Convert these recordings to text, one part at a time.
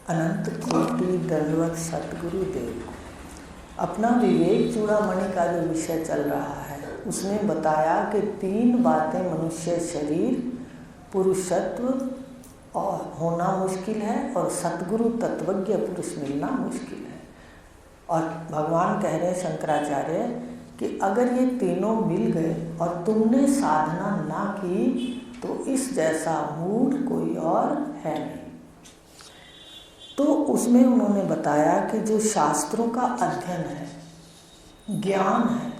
अनंत कोटि दंडवत सतगुरु देव। अपना विवेक चूड़ामणि का जो विषय चल रहा है उसमें बताया कि 3 बातें मनुष्य शरीर, पुरुषत्व और होना मुश्किल है और सतगुरु तत्वज्ञ पुरुष मिलना मुश्किल है। और भगवान कह रहे शंकराचार्य कि अगर ये तीनों मिल गए और तुमने साधना ना की तो इस जैसा मूढ़ कोई और है नहीं। तो उसमें उन्होंने बताया कि जो शास्त्रों का अध्ययन है, ज्ञान है,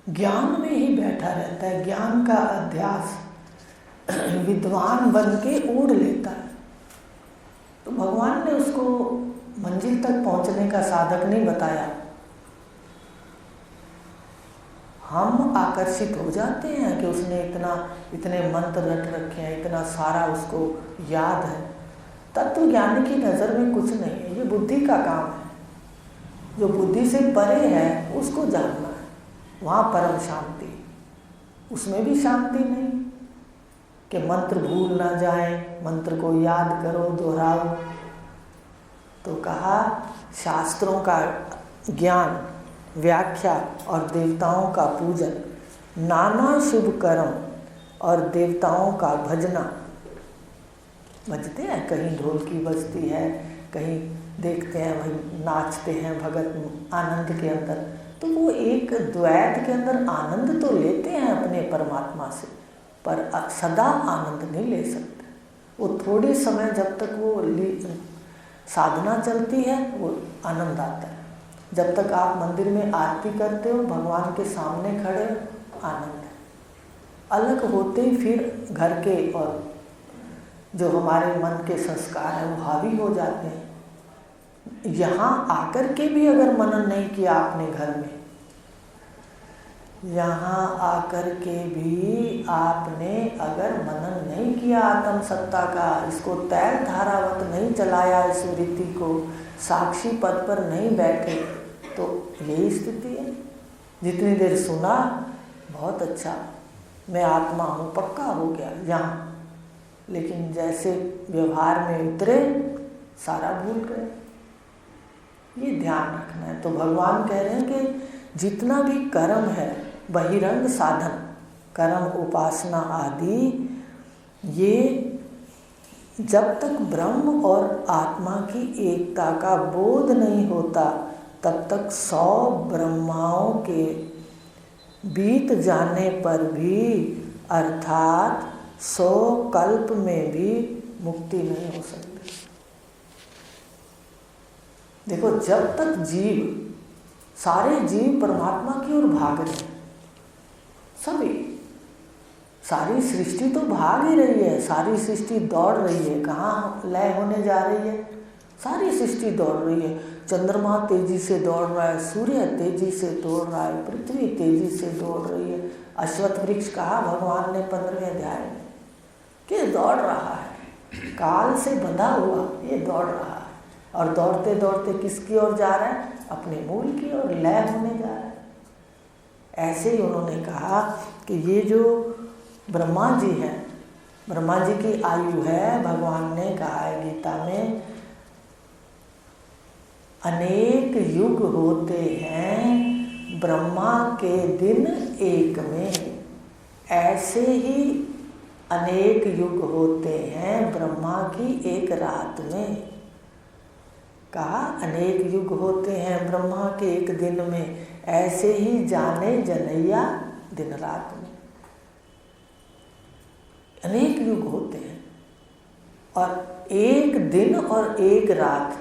ज्ञान में ही बैठा रहता है, ज्ञान का अध्यास विद्वान बन के ओढ़ लेता है। तो भगवान ने उसको मंजिल तक पहुंचने का साधक नहीं बताया। हम आकर्षित हो जाते हैं कि उसने इतने मंत्र रट रखे हैं, इतना सारा उसको याद है। तत्व ज्ञानी की नज़र में कुछ नहीं है, ये बुद्धि का काम है। जो बुद्धि से परे है उसको जानना है, वहाँ परम शांति। उसमें भी शांति नहीं कि मंत्र भूल ना जाए, मंत्र को याद करो, दोहराओ। तो कहा शास्त्रों का ज्ञान, व्याख्या और देवताओं का पूजन, नाना शुभ कर्म और देवताओं का भजना। बजते हैं, कहीं ढोल की बजती है, कहीं देखते हैं वही नाचते हैं भगत आनंद के अंदर। तो वो एक द्वैत के अंदर आनंद तो लेते हैं अपने परमात्मा से, पर सदा आनंद नहीं ले सकते। वो थोड़े समय जब तक वो साधना चलती है वो आनंद आता है। जब तक आप मंदिर में आरती करते हो, भगवान के सामने खड़े हो, आनंद है। अलग होते ही फिर घर के और जो हमारे मन के संस्कार हैं वो हावी हो जाते हैं। यहाँ आकर के भी अगर मनन नहीं किया आपने घर में, यहाँ आकर के भी आपने अगर मनन नहीं किया आत्म सत्ता का, इसको तैल धारावत नहीं चलाया, इस वृत्ति को साक्षी पद पर नहीं बैठे, तो यही स्थिति है। जितनी देर सुना बहुत अच्छा, मैं आत्मा हूँ, पक्का हो गया यहाँ, लेकिन जैसे व्यवहार में उतरे सारा भूल गए। ये ध्यान रखना है। तो भगवान कह रहे हैं कि जितना भी कर्म है, बहिरंग साधन, कर्म, उपासना आदि, ये जब तक ब्रह्म और आत्मा की एकता का बोध नहीं होता तब तक 100 ब्रह्माओं के बीत जाने पर भी, अर्थात 100 कल्प में भी मुक्ति नहीं हो सकती। देखो, जब तक जीव, सारे जीव परमात्मा की ओर भाग रहे हैं, सभी, सारी सृष्टि तो भाग ही रही है, सारी सृष्टि दौड़ रही है। कहाँ लय होने जा रही है? सारी सृष्टि दौड़ रही है। चंद्रमा तेजी से दौड़ रहा है, सूर्य तेजी से दौड़ रहा है, पृथ्वी तेजी से दौड़ रही है। अश्वत्थ वृक्ष कहा भगवान ने 15वें अध्याय में कि दौड़ रहा है, काल से बंधा हुआ ये दौड़ रहा है। और दौड़ते दौड़ते किसकी ओर जा रहा है? अपने मूल की ओर, लय होने जा रहा है। ऐसे ही उन्होंने कहा कि ये जो ब्रह्मा जी हैं, ब्रह्मा जी की आयु है, भगवान ने कहा है गीता में, अनेक युग होते हैं ब्रह्मा के दिन एक में, ऐसे ही अनेक युग होते हैं ब्रह्मा की एक रात में। कहा अनेक युग होते हैं ब्रह्मा के एक दिन में, ऐसे ही जाने जनैया दिन रात में। अनेक युग होते हैं, और एक दिन और एक रात,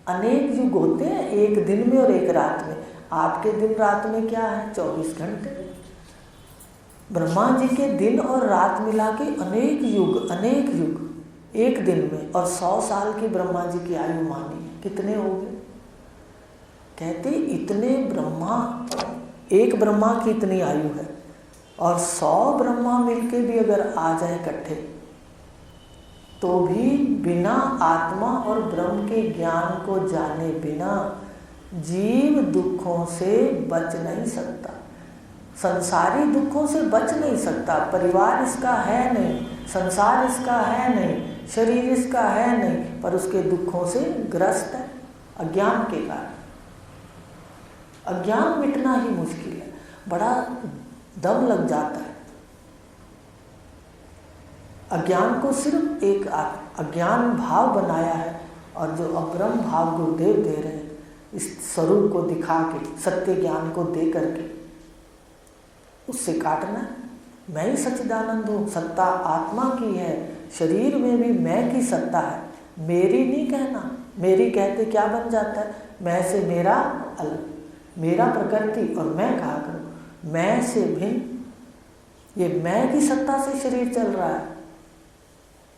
अनेक युग होते हैं एक दिन में और एक रात में। आपके दिन रात में क्या है? 24 घंटे। ब्रह्मा जी के दिन और रात मिला के अनेक युग, अनेक युग एक दिन में। और 100 साल की ब्रह्मा जी की आयु मानी, कितने हो गए? कहते इतने ब्रह्मा, एक ब्रह्मा की इतनी आयु है, और 100 ब्रह्मा मिलके भी अगर आ जाए इकट्ठे, तो भी बिना आत्मा और ब्रह्म के ज्ञान को जाने बिना जीव दुखों से बच नहीं सकता, संसारी दुखों से बच नहीं सकता। परिवार इसका है नहीं, संसार इसका है नहीं, शरीर इसका है नहीं, पर उसके दुखों से ग्रस्त है अज्ञान के कारण। अज्ञान मिटना ही मुश्किल है, बड़ा दम लग जाता है। अज्ञान को सिर्फ एक अज्ञान भाव बनाया है, और जो अब्रह्म भाव गुरुदेव दे रहे हैं, इस स्वरूप को दिखा के, सत्य ज्ञान को दे करके उससे काटना है। मैं ही सच्चिदानंद हूँ, सत्ता आत्मा की है, शरीर में भी मैं की सत्ता है, मेरी नहीं कहना। मेरी कहते क्या बन जाता है, मैं से मेरा अलग, मेरा प्रकृति और मैं कहा करूँ, मैं से भिन्न। ये मैं की सत्ता से शरीर चल रहा है।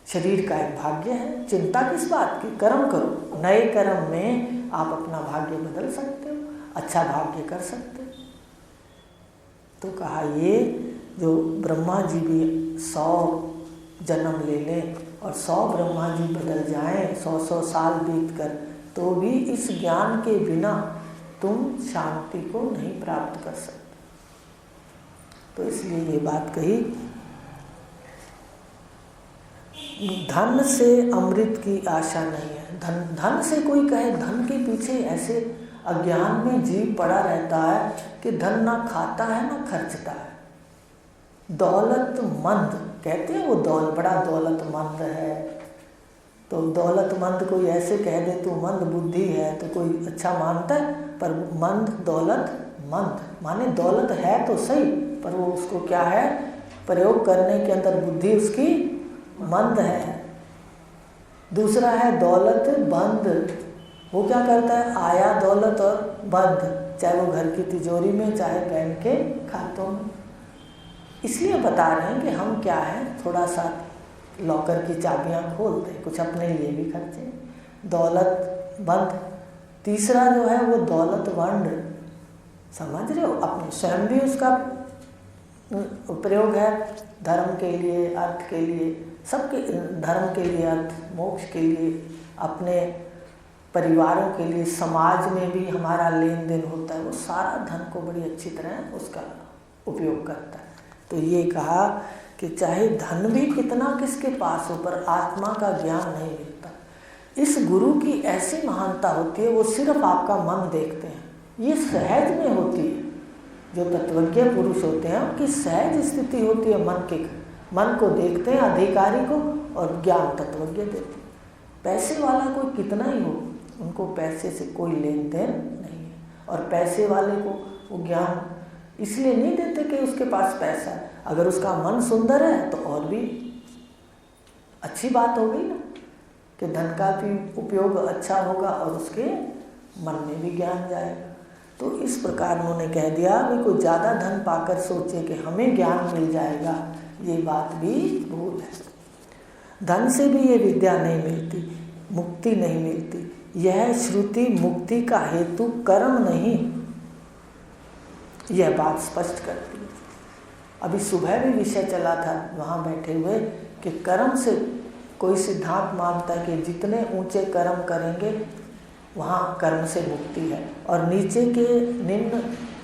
शरीर का एक भाग्य है, चिंता किस बात की, कर्म करो, नए कर्म में आप अपना भाग्य बदल सकते हो, अच्छा भाग्य कर सकते हो। तो कहा ये जो ब्रह्मा जी भी 100 जन्म ले लें और 100 ब्रह्मा जी बदल जाएं, 100 साल बीत कर, तो भी इस ज्ञान के बिना तुम शांति को नहीं प्राप्त कर सकते। तो इसलिए ये बात कही, धन से अमृत की आशा नहीं है। धन से कोई कहे, धन के पीछे ऐसे अज्ञान में जीव पड़ा रहता है कि धन ना खाता है ना खर्चता है। दौलतमंद कहते हैं, वो बड़ा दौलतमंद है। तो दौलतमंद कोई ऐसे कह दे तो मंद बुद्धि है तो कोई अच्छा मानता है, पर मंद दौलतमंद माने दौलत है तो सही, पर वो उसको क्या है, प्रयोग करने के अंदर बुद्धि उसकी मंद है। दूसरा है दौलत बंद, वो क्या करता है, आया दौलत और बंद, चाहे वो घर की तिजोरी में चाहे बैंक के खातों में। इसलिए बता रहे हैं कि हम क्या है, थोड़ा सा लॉकर की चाबियां खोलते, कुछ अपने लिए भी खर्चे। दौलत बंद। तीसरा जो है वो दौलत वंड, समझ रहे हो, अपने स्वयं भी उसका प्रयोग है धर्म के लिए, अर्थ के लिए, सबके, धर्म के लिए, अर्थ मोक्ष के लिए, अपने परिवारों के लिए, समाज में भी हमारा लेन देन होता है, वो सारा धन को बड़ी अच्छी तरह उसका उपयोग करता है। तो ये कहा कि चाहे धन भी कितना किसके पास हो, पर आत्मा का ज्ञान नहीं मिलता। इस गुरु की ऐसी महानता होती है, वो सिर्फ आपका मन देखते हैं, ये सहज में होती है। जो तत्वज्ञ पुरुष होते हैं उनकी सहज स्थिति होती है, मन को देखते हैं अधिकारी को, और ज्ञान तत्वज्ञ देते हैं। पैसे वाला कोई कितना ही हो, उनको पैसे से कोई लेन देन नहीं है, और पैसे वाले को वो ज्ञान इसलिए नहीं देते कि उसके पास पैसा है। अगर उसका मन सुंदर है तो और भी अच्छी बात हो गई ना, कि धन का भी उपयोग अच्छा होगा और उसके मन में भी ज्ञान जाएगा। तो इस प्रकार उन्होंने कह दिया कि कोई ज़्यादा धन पाकर सोचे कि हमें ज्ञान मिल जाएगा, ये बात भी भूल है। धन से भी ये विद्या नहीं मिलती, मुक्ति नहीं मिलती। यह श्रुति मुक्ति का हेतु कर्म नहीं, यह बात स्पष्ट करती है। अभी सुबह भी विषय चला था वहाँ बैठे हुए कि कर्म से कोई सिद्धांत मानता है कि जितने ऊंचे कर्म करेंगे वहाँ कर्म से मुक्ति है, और नीचे के निम्न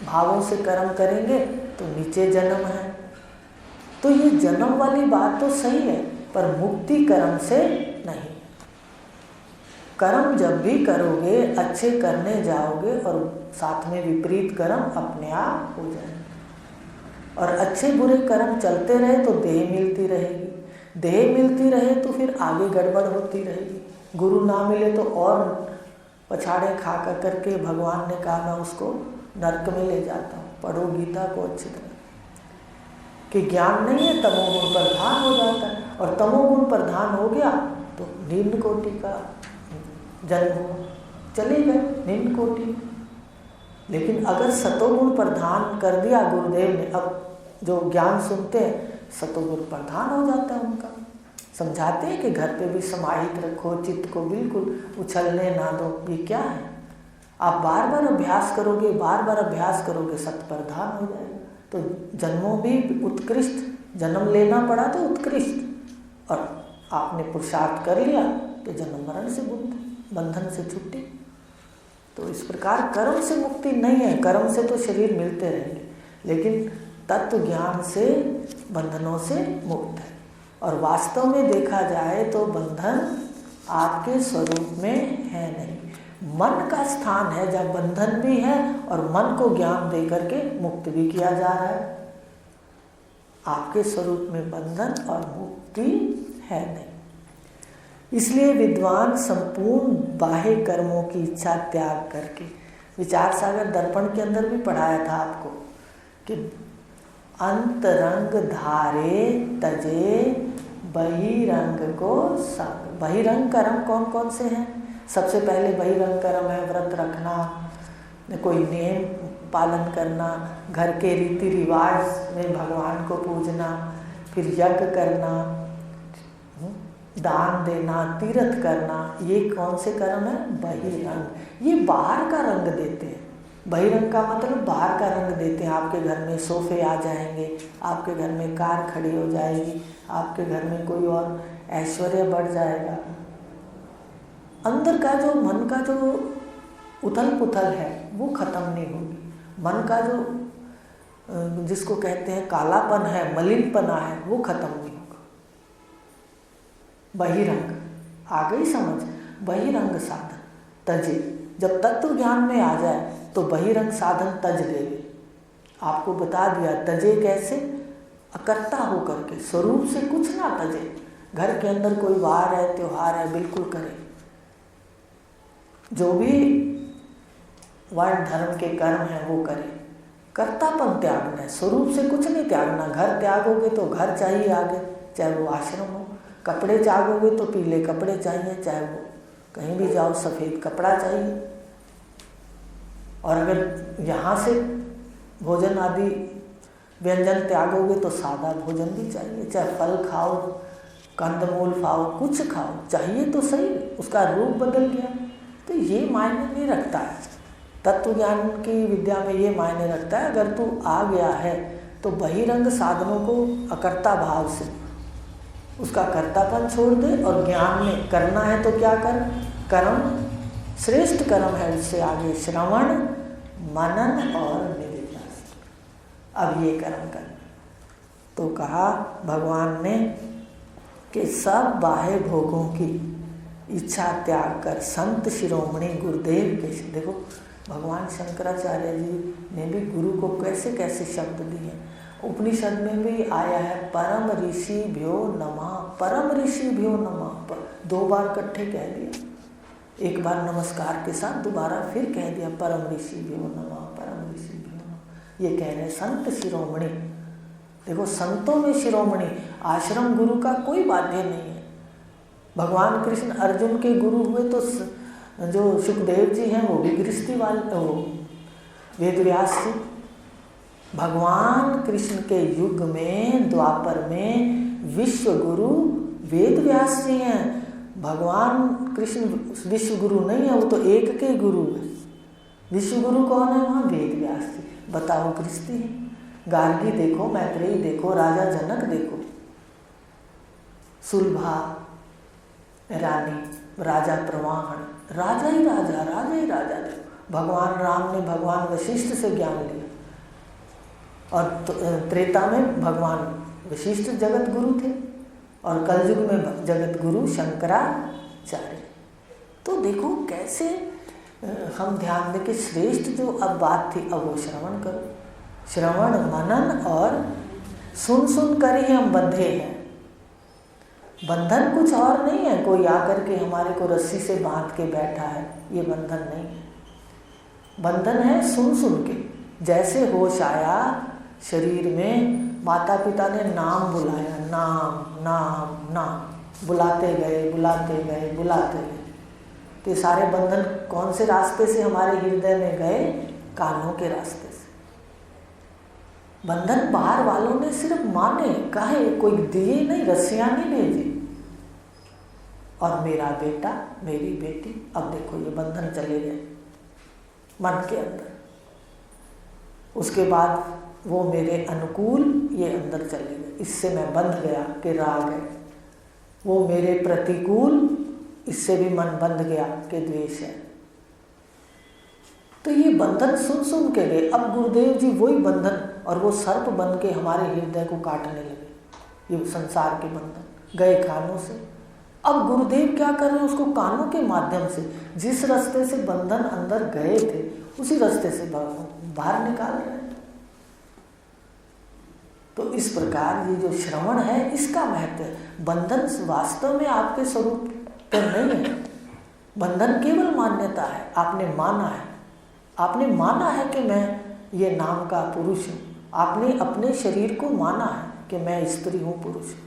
भावों से कर्म करेंगे तो नीचे जन्म है। तो ये जन्म वाली बात तो सही है, पर मुक्ति कर्म से नहीं। कर्म जब भी करोगे अच्छे करने जाओगे, और साथ में विपरीत कर्म अपने आप हो जाएंगे। और अच्छे बुरे कर्म चलते रहे तो देह मिलती रहेगी, देह मिलती रहे तो फिर आगे गड़बड़ होती रहेगी। गुरु ना मिले तो और पछाड़े खा कर करके भगवान ने कहा मैं उसको नरक में ले जाता हूँ। पढ़ो गीता को अच्छी तरह, कि ज्ञान नहीं है तमोगुण प्रधान हो जाता है, और तमोगुण प्रधान हो गया तो निम्न कोटि का जन्म हो, चले गए निम्न कोटि। लेकिन अगर सतोगुण प्रधान कर दिया गुरुदेव ने, अब जो ज्ञान सुनते हैं सतोगुण प्रधान हो जाता है उनका। समझाते हैं कि घर पे भी समाहित रखो, चित्त को बिल्कुल उछलने ना दो। ये क्या है, आप बार बार अभ्यास करोगे, बार बार अभ्यास करोगे, सत प्रधान हो जाएगा। तो जन्मों भी उत्कृष्ट, जन्म लेना पड़ा तो उत्कृष्ट, और आपने पुरुषार्थ कर लिया तो जन्म मरण से बंधन से छुट्टी। तो इस प्रकार कर्म से मुक्ति नहीं है, कर्म से तो शरीर मिलते रहेंगे, लेकिन तत्व ज्ञान से बंधनों से मुक्त है। और वास्तव में देखा जाए तो बंधन आपके स्वरूप में है नहीं, मन का स्थान है जब बंधन भी है और मन को ज्ञान दे करके मुक्त भी किया जा रहा है। आपके स्वरूप में बंधन और मुक्ति है नहीं। इसलिए विद्वान संपूर्ण बाह्य कर्मों की इच्छा त्याग करके, विचार सागर दर्पण के अंदर भी पढ़ाया था आपको कि अंतरंग धारे तजे बहिरंग को संग। बहिरंग कर्म कौन कौन से हैं? सबसे पहले बहिरंग कर्म है व्रत रखना, कोई नियम पालन करना, घर के रीति रिवाज में भगवान को पूजना, फिर यज्ञ करना, दान देना, तीर्थ करना। ये कौन से कर्म है? बहिरंग। ये बाहर का रंग देते हैं। बहिरंग का मतलब बाहर का रंग देते हैं। आपके घर में सोफे आ जाएंगे, आपके घर में कार खड़ी हो जाएगी, आपके घर में कोई और ऐश्वर्य बढ़ जाएगा। अंदर का जो मन का जो उथल पुथल है वो खत्म नहीं होगी। मन का जो जिसको कहते हैं कालापन है, मलिनपना है, वो खत्म नहीं होगा। बहिरंग आ गई समझ? बहिरंग साधन तजे। जब तत्व ज्ञान में आ जाए तो बहिरंग साधन तज देवे। आपको बता दिया तजे कैसे? अकर्ता होकर के, स्वरूप से कुछ ना तजे। घर के अंदर कोई वार है, त्योहार है, बिल्कुल करे। जो भी वर्ण धर्म के कर्म है वो करे। कर्तापन त्यागना है, स्वरूप से कुछ नहीं त्यागना। घर त्यागोगे तो घर चाहिए आगे, चाहे वो आश्रम हो। कपड़े त्यागोगे तो पीले कपड़े चाहिए, चाहे वो कहीं भी जाओ सफ़ेद कपड़ा चाहिए। और अगर यहाँ से भोजन आदि व्यंजन त्यागोगे तो सादा भोजन भी चाहिए। चाहे फल खाओ, कंदमूल खाओ, कुछ खाओ, चाहिए तो सही। उसका रूप बदल गया तो ये मायने नहीं रखता है। तत्व ज्ञान की विद्या में ये मायने रखता है, अगर तू आ गया है तो बहिरंग साधनों को अकर्ता भाव से उसका कर्तापन छोड़ दे और ज्ञान में करना है तो क्या कर? कर्म श्रेष्ठ कर्म है, उससे आगे श्रवण, मनन और निधिध्यासन। अब ये कर्म करना। तो कहा भगवान ने कि सब बाह्य भोगों की इच्छा त्याग कर संत शिरोमणि गुरुदेव के, देखो भगवान शंकराचार्य जी ने भी गुरु को कैसे कैसे शब्द दिए। उपनिषद में भी आया है परम ऋषि भ्यो नमः, परम ऋषि भ्यो नमः। 2 बार इकट्ठे कह दिया, एक बार नमस्कार के साथ, दोबारा फिर कह दिया परम ऋषि भ्यो नमः, परम ऋषि भ्यो नमः। ये कह रहे संत शिरोमणि। देखो संतों में शिरोमणि, आश्रम गुरु का कोई बाध्य नहीं है। भगवान कृष्ण अर्जुन के गुरु हुए तो जो सुखदेव जी हैं वो भी गृहस्थी वाले, वो वेदव्यास जी। भगवान कृष्ण के युग में द्वापर में विश्व गुरु वेदव्यास जी हैं। भगवान कृष्ण विश्व गुरु नहीं है, वो तो एक के गुरु है। विश्व गुरु कौन है वहाँ? वेदव्यास जी। बताओ गृहस्थी है। गार्गी देखो, मैत्रेयी देखो, राजा जनक देखो, सुलभा रानी, राजा प्रवाहन, राजा ही राजा, राजा ही राजा। देखो भगवान राम ने भगवान वशिष्ठ से ज्ञान लिया और त्रेता में भगवान वशिष्ठ जगत गुरु थे और कलयुग में जगत गुरु शंकराचार्य। तो देखो कैसे हम ध्यान दें कि श्रेष्ठ जो अब बात थी अब वो श्रवण करो। श्रवण मनन और सुन सुन कर ही हम बंधे हैं। बंधन कुछ और नहीं है, कोई आकर के हमारे को रस्सी से बांध के बैठा है, ये बंधन नहीं है। बंधन है सुन सुन के। जैसे होश आया शरीर में, माता पिता ने नाम बुलाया, नाम नाम नाम, बुलाते गए बुलाते गए बुलाते गए। तो ये सारे बंधन कौन से रास्ते से हमारे हृदय में गए? कानों के रास्ते से। बंधन बाहर वालों ने सिर्फ माने, कहे, कोई दिए नहीं, रस्सियां नहीं भेजी। और मेरा बेटा मेरी बेटी, अब देखो ये बंधन चले गए मन के अंदर। उसके बाद वो मेरे अनुकूल, ये अंदर चले गए, इससे मैं बंध गया कि राग है। वो मेरे प्रतिकूल, इससे भी मन बंध गया कि द्वेष है। तो ये बंधन सुन सुन के गए। अब गुरुदेव जी वही बंधन और वो सर्प बन के हमारे हृदय को काटने लगे। ये संसार के बंधन गए कानों से। अब गुरुदेव क्या कर रहे हैं, उसको कानों के माध्यम से जिस रास्ते से बंधन अंदर गए थे उसी रास्ते से बाहर निकाल रहे हैं। तो इस प्रकार ये जो श्रवण है इसका महत्व है। बंधन वास्तव में आपके स्वरूप पर नहीं है, बंधन केवल मान्यता है। आपने माना है, आपने माना है कि मैं ये नाम का पुरुष हूँ। आपने अपने शरीर को माना है कि मैं स्त्री हूँ, पुरुष हूँ।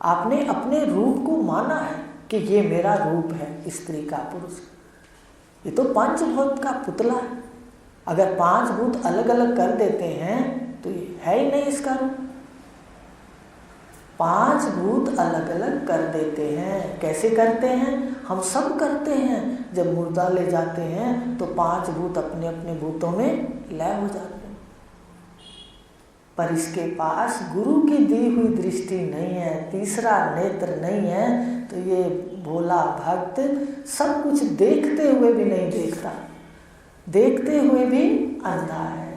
आपने अपने रूप को माना है कि ये मेरा रूप है, स्त्री का, पुरुष। ये तो पंचभूत का पुतला है। अगर पांच भूत अलग अलग कर देते हैं तो ये है ही नहीं इसका रूप। पांच भूत अलग अलग कर देते हैं। कैसे करते हैं? हम सब करते हैं। जब मुर्दा ले जाते हैं तो पांच भूत अपने अपने भूतों में लय हो जाते हैं। पर इसके पास गुरु की दी हुई दृष्टि नहीं है, तीसरा नेत्र नहीं है, तो ये भोला भक्त सब कुछ देखते हुए भी नहीं देखता, देखते हुए भी अंधा है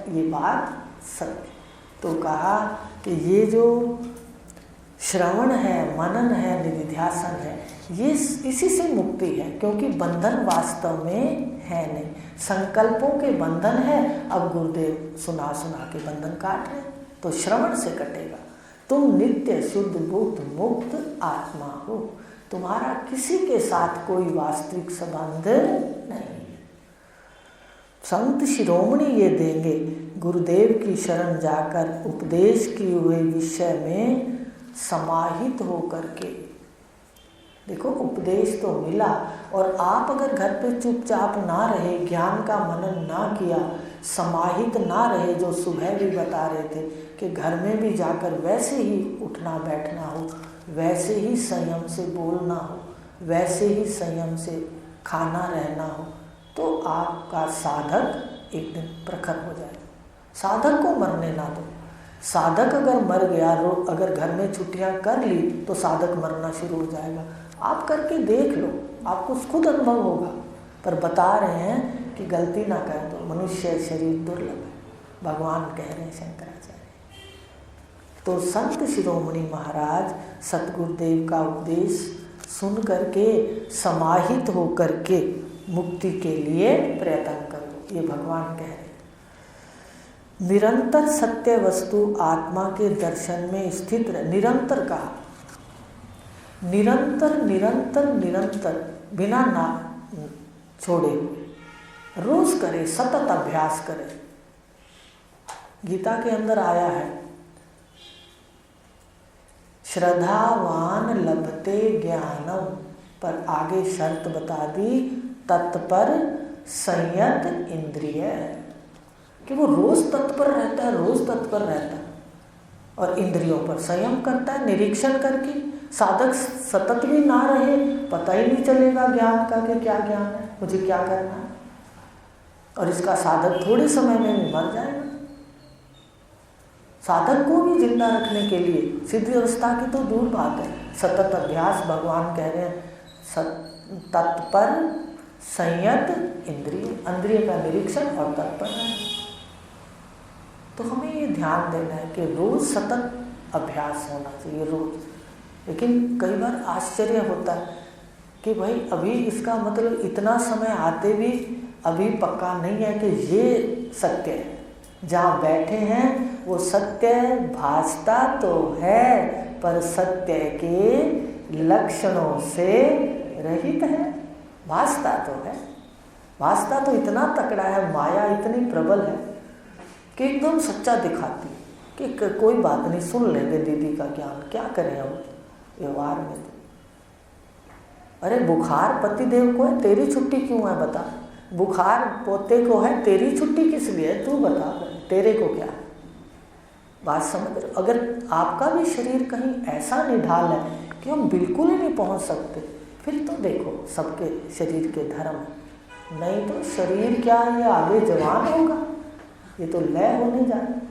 ये बात सत्य। तो कहा कि ये जो श्रवण है, मनन है, निधिध्यासन है, ये इसी से मुक्ति है, क्योंकि बंधन वास्तव में है नहीं। संकल्पों के बंधन है। अब गुरुदेव सुना सुना के बंधन काट रहे, तो श्रवण से कटेगा। तुम नित्य शुद्ध बुद्ध मुक्त आत्मा हो, तुम्हारा किसी के साथ कोई वास्तविक संबंध नहीं। संत शिरोमणि ये देंगे, गुरुदेव की शरण जाकर उपदेश किए हुए विषय में समाहित होकर के। देखो, उपदेश तो मिला, और आप अगर घर पे चुपचाप ना रहे, ज्ञान का मनन ना किया, समाहित ना रहे, जो सुबह भी बता रहे थे कि घर में भी जाकर वैसे ही उठना बैठना हो, वैसे ही संयम से बोलना हो, वैसे ही संयम से खाना रहना हो, तो आपका साधक एक दिन प्रखर हो जाएगा। साधक को मरने ना दो। साधक अगर मर गया, अगर घर में छुट्टियां कर ली, तो साधक मरना शुरू हो जाएगा। आप करके देख लो, आपको खुद अनुभव होगा। पर बता रहे हैं कि गलती ना कर दो, मनुष्य शरीर दुर्लभ है, भगवान कह रहे हैं शंकराचार्य। तो संत शिरोमणि महाराज सतगुरुदेव का उपदेश सुन करके समाहित हो करके मुक्ति के लिए प्रयत्न करो, ये भगवान कह रहे हैं। निरंतर सत्य वस्तु आत्मा के दर्शन में स्थित रहे। निरंतर कहा, निरंतर निरंतर निरंतर, बिना ना छोड़े हुए, रोज करे, सतत अभ्यास करे। गीता के अंदर आया है, श्रद्धावान लभते ज्ञानम, पर आगे शर्त बता दी, तत्पर संयत इंद्रिय, कि वो रोज तत्पर रहता है, रोज तत्पर रहता है, और इंद्रियों पर संयम करता है, निरीक्षण करके। साधक सतत भी ना रहे, पता ही नहीं चलेगा ज्ञान का कि क्या ज्ञान है, मुझे क्या करना है, और इसका साधक थोड़े समय में मर जाएगा। साधक को भी जिंदा रखने के लिए सिद्ध अवस्था की तो दूर बात है, सतत अभ्यास, भगवान कह रहे हैं तत्पर संयत इंद्रिय, इंद्रिय का निरीक्षण और तत्पर है। तो हमें ये ध्यान देना है कि रोज सतत अभ्यास होना चाहिए, रोज। लेकिन कई बार आश्चर्य होता है कि भाई अभी इसका मतलब इतना समय आते भी अभी पक्का नहीं है कि ये सत्य है। जहाँ बैठे हैं वो सत्य भासता तो है, पर सत्य के लक्षणों से रहित है। भासता तो है, भासता तो इतना तकड़ा है, माया इतनी प्रबल है कि एकदम सच्चा दिखाती है कि कोई बात नहीं, सुन लेंगे दीदी का ज्ञान, क्या करें अब व्यवहार में। अरे बुखार पतिदेव को है, तेरी छुट्टी क्यों है बता। बुखार पोते को है, तेरी छुट्टी किस लिए है तू बता, तेरे को क्या है। बात समझ रहे? अगर आपका भी शरीर कहीं ऐसा निढाल है कि हम बिल्कुल ही नहीं पहुंच सकते, फिर तो देखो सबके शरीर के धर्म, नहीं तो शरीर क्या ये आगे जवान होगा, ये तो लय होने जाए।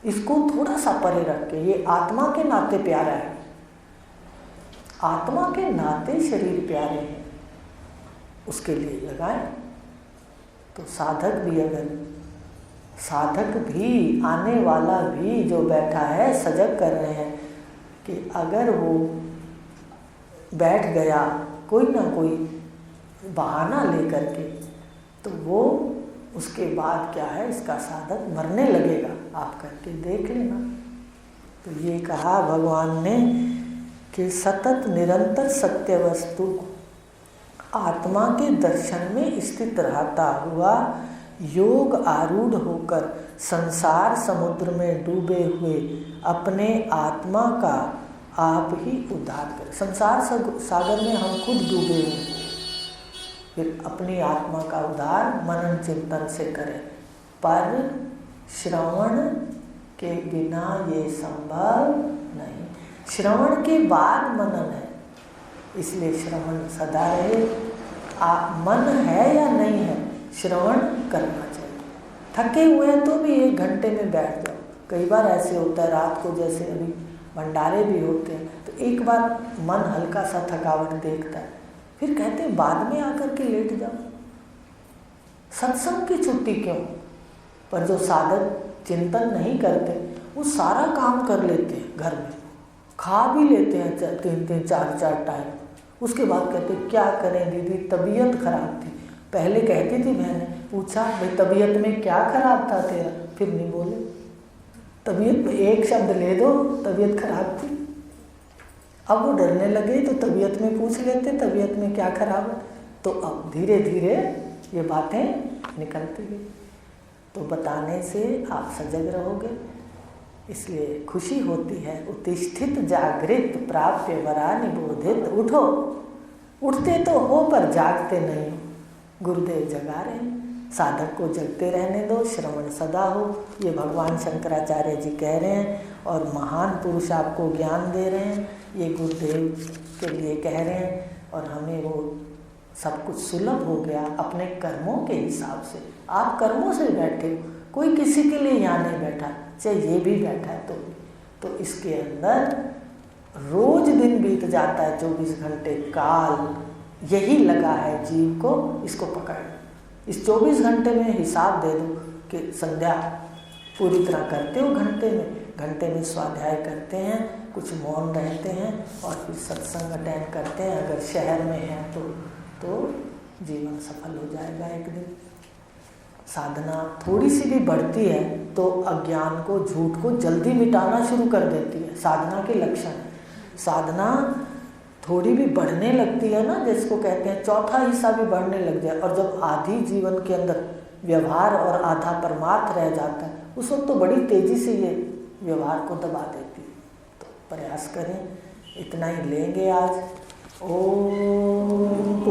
इसको थोड़ा सा परे रख के, ये आत्मा के नाते प्यारा है, आत्मा के नाते शरीर प्यारे हैं, उसके लिए लगाएं। तो साधक भी अगर साधक भी, आने वाला भी जो बैठा है, सजग कर रहे हैं कि अगर वो बैठ गया कोई ना कोई बहाना लेकर के, तो वो उसके बाद क्या है, इसका साधक मरने लगेगा। आप करके देख लेना। तो ये कहा भगवान ने कि सतत निरंतर सत्य वस्तु आत्मा के दर्शन में स्थित रहता हुआ योग आरूढ़ होकर संसार समुद्र में डूबे हुए अपने आत्मा का आप ही उद्धार करें। संसार सागर में हम खुद डूबे हुए, फिर अपनी आत्मा का उद्धार मनन चिंतन से करें। पर श्रवण के बिना ये संभव नहीं। श्रवण के बाद मनन है, इसलिए श्रवण सदा रहे। मन है या नहीं है, श्रवण करना चाहिए। थके हुए हैं तो भी 1 घंटे में बैठ जाओ। कई बार ऐसे होता है, रात को जैसे अभी भंडारे भी होते हैं, तो एक बार मन हल्का सा थकावट देखता है, फिर कहते हैं बाद में आकर के लेट जाओ। सत्संग की छुट्टी क्यों? पर जो साधक चिंतन नहीं करते, वो सारा काम कर लेते हैं, घर में खा भी लेते हैं 3-3 4-4 टाइम। उसके बाद कहते क्या करें दीदी, तबीयत खराब थी। पहले कहती थी, मैंने पूछा भाई तबीयत में क्या खराब था तेरा, फिर नहीं बोले। तबीयत में एक शब्द ले दो, तबीयत खराब थी। अब वो डरने लगे तो तबीयत में पूछ लेते, तबीयत में क्या खराब है। तो अब धीरे धीरे ये बातें निकलती गई। तो बताने से आप सजग रहोगे, इसलिए खुशी होती है। उत्तिष्ठित जागृत प्राप्य वरा निबोधित। उठो, उठते तो हो पर जागते नहीं हो। गुरुदेव जगा रहे हैं, साधक को जगते रहने दो, श्रवण सदा हो। ये भगवान शंकराचार्य जी कह रहे हैं, और महान पुरुष आपको ज्ञान दे रहे हैं। ये गुरुदेव के लिए कह रहे हैं, और हमें वो सब कुछ सुलभ हो गया अपने कर्मों के हिसाब से। आप कर्मों से बैठे हो, कोई किसी के लिए यहाँ नहीं बैठा, चाहे ये भी बैठा है तो इसके अंदर रोज दिन बीत जाता है, 24 घंटे काल यही लगा है जीव को। इसको पकड़, इस 24 घंटे में हिसाब दे दो कि संध्या पूरी तरह करते हो, घंटे में स्वाध्याय करते हैं, कुछ मौन रहते हैं, और फिर सत्संग अटेंड करते हैं। अगर शहर में हैं तो जीवन सफल हो जाएगा एक दिन। साधना थोड़ी सी भी बढ़ती है तो अज्ञान को, झूठ को जल्दी मिटाना शुरू कर देती है। साधना के लक्षण, साधना थोड़ी भी बढ़ने लगती है ना, जिसको कहते हैं चौथा हिस्सा भी बढ़ने लग जाए, और जब आधी जीवन के अंदर व्यवहार और आधा परमार्थ रह जाता है, उस वक्त तो बड़ी तेजी से ये व्यवहार को दबा देती है। तो प्रयास करें, इतना ही लेंगे आज। ओम